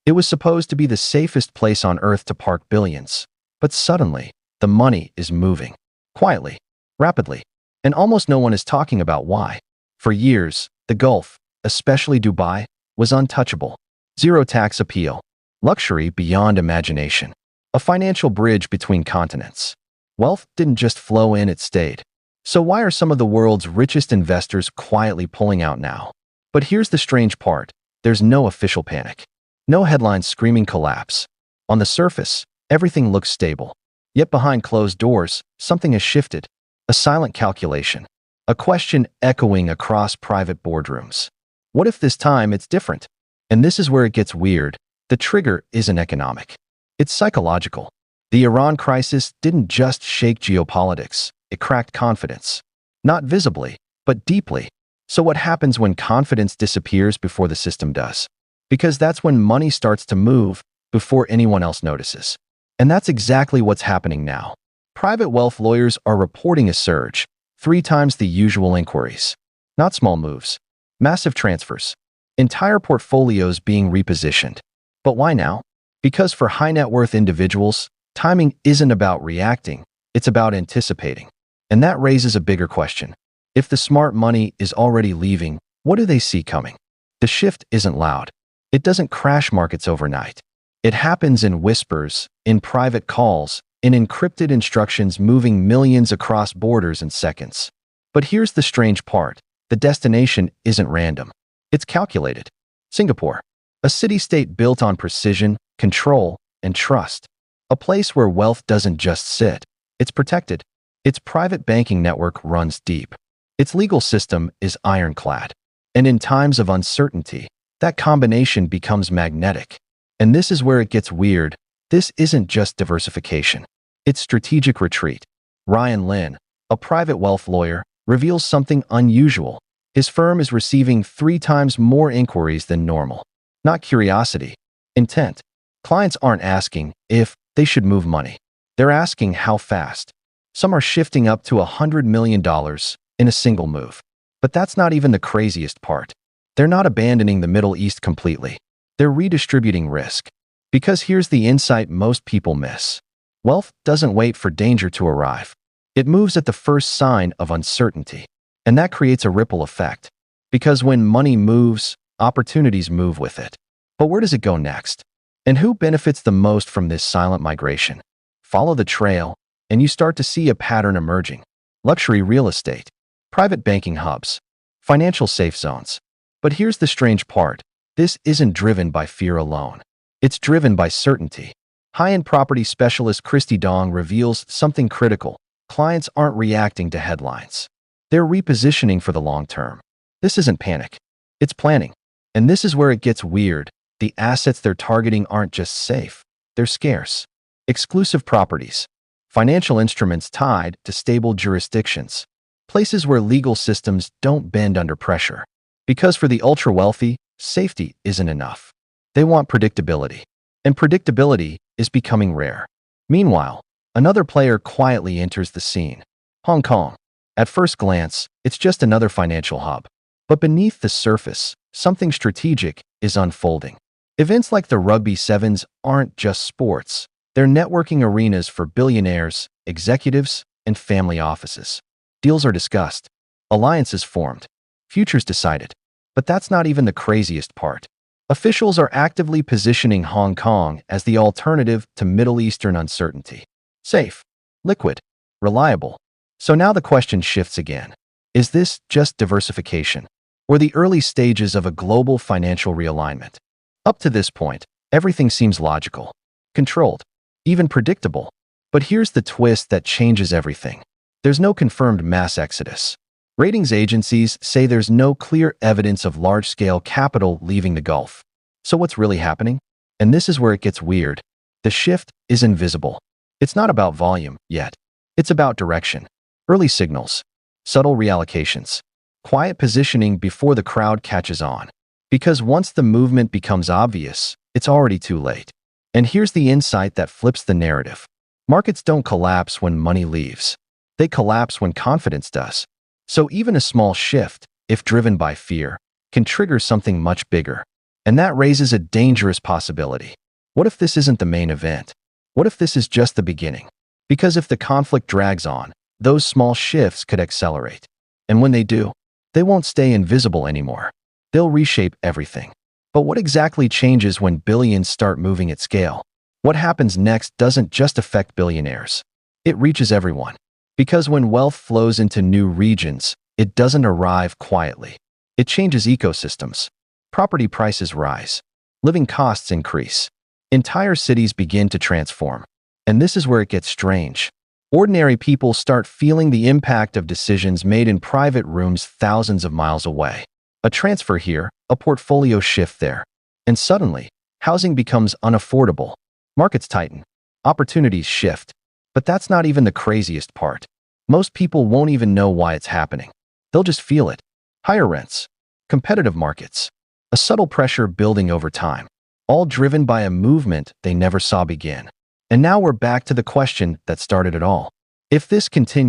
It was supposed to be the safest place on earth to park billions. But suddenly, the money is moving. Quietly, rapidly, and almost no one is talking about why. For years, the Gulf, especially Dubai, was untouchable. Zero tax appeal. Luxury beyond imagination. A financial bridge between continents. Wealth didn't just flow in, it stayed. So why are some of the world's richest investors quietly pulling out now? But here's the strange part. There's no official panic. No headlines screaming collapse. On the surface, everything looks stable. Yet behind closed doors, something has shifted. A silent calculation. A question echoing across private boardrooms. What if this time it's different? And this is where it gets weird. The trigger isn't economic. It's psychological. The Iran crisis didn't just shake geopolitics. It cracked confidence. Not visibly, but deeply. So what happens when confidence disappears before the system does? Because that's when money starts to move before anyone else notices. And that's exactly what's happening now. Private wealth lawyers are reporting a surge, 3 times the usual inquiries. Not small moves. Massive transfers. Entire portfolios being repositioned. But why now? Because for high net worth individuals, timing isn't about reacting, it's about anticipating. And that raises a bigger question. If the smart money is already leaving, what do they see coming? The shift isn't loud. It doesn't crash markets overnight. It happens in whispers, in private calls, in encrypted instructions moving millions across borders in seconds. But here's the strange part. The destination isn't random. It's calculated. Singapore. A city-state built on precision, control, and trust. A place where wealth doesn't just sit. It's protected. Its private banking network runs deep. Its legal system is ironclad. And in times of uncertainty, that combination becomes magnetic. And this is where it gets weird. This isn't just diversification. It's strategic retreat. Ryan Lin, a private wealth lawyer, reveals something unusual. His firm is receiving 3 times more inquiries than normal. Not curiosity, intent. Clients aren't asking if they should move money. They're asking how fast. Some are shifting up to $100 million in a single move. But that's not even the craziest part. They're not abandoning the Middle East completely. They're redistributing risk. Because here's the insight most people miss. Wealth doesn't wait for danger to arrive. It moves at the first sign of uncertainty. And that creates a ripple effect. Because when money moves, opportunities move with it. But where does it go next? And who benefits the most from this silent migration? Follow the trail, and you start to see a pattern emerging. Luxury real estate, private banking hubs, financial safe zones. But here's the strange part. This isn't driven by fear alone. It's driven by certainty. High-end property specialist Christy Dong reveals something critical. Clients aren't reacting to headlines. They're repositioning for the long term. This isn't panic. It's planning. And this is where it gets weird. The assets they're targeting aren't just safe. They're scarce. Exclusive properties. Financial instruments tied to stable jurisdictions. Places where legal systems don't bend under pressure. Because for the ultra-wealthy, safety isn't enough. They want predictability. And predictability is becoming rare. Meanwhile, another player quietly enters the scene. Hong Kong. At first glance, it's just another financial hub. But beneath the surface, something strategic is unfolding. Events like the Rugby Sevens aren't just sports. They're networking arenas for billionaires, executives, and family offices. Deals are discussed. Alliances formed. Futures decided. But that's not even the craziest part. Officials are actively positioning Hong Kong as the alternative to Middle Eastern uncertainty. Safe, liquid, reliable. So now the question shifts again. Is this just diversification, or the early stages of a global financial realignment? Up to this point, everything seems logical, controlled, even predictable. But here's the twist that changes everything. There's no confirmed mass exodus. Ratings agencies say there's no clear evidence of large-scale capital leaving the Gulf. So what's really happening? And this is where it gets weird. The shift is invisible. It's not about volume yet. It's about direction. Early signals. Subtle reallocations. Quiet positioning before the crowd catches on. Because once the movement becomes obvious, it's already too late. And here's the insight that flips the narrative. Markets don't collapse when money leaves. They collapse when confidence does. So even a small shift, if driven by fear, can trigger something much bigger. And that raises a dangerous possibility. What if this isn't the main event? What if this is just the beginning? Because if the conflict drags on, those small shifts could accelerate. And when they do, they won't stay invisible anymore. They'll reshape everything. But what exactly changes when billions start moving at scale? What happens next doesn't just affect billionaires. It reaches everyone. Because when wealth flows into new regions, it doesn't arrive quietly. It changes ecosystems. Property prices rise. Living costs increase. Entire cities begin to transform. And this is where it gets strange. Ordinary people start feeling the impact of decisions made in private rooms thousands of miles away. A transfer here, a portfolio shift there. And suddenly, housing becomes unaffordable. Markets tighten. Opportunities shift. But that's not even the craziest part. Most people won't even know why it's happening. They'll just feel it. Higher rents. Competitive markets. A subtle pressure building over time. All driven by a movement they never saw begin. And now we're back to the question that started it all. If this continues,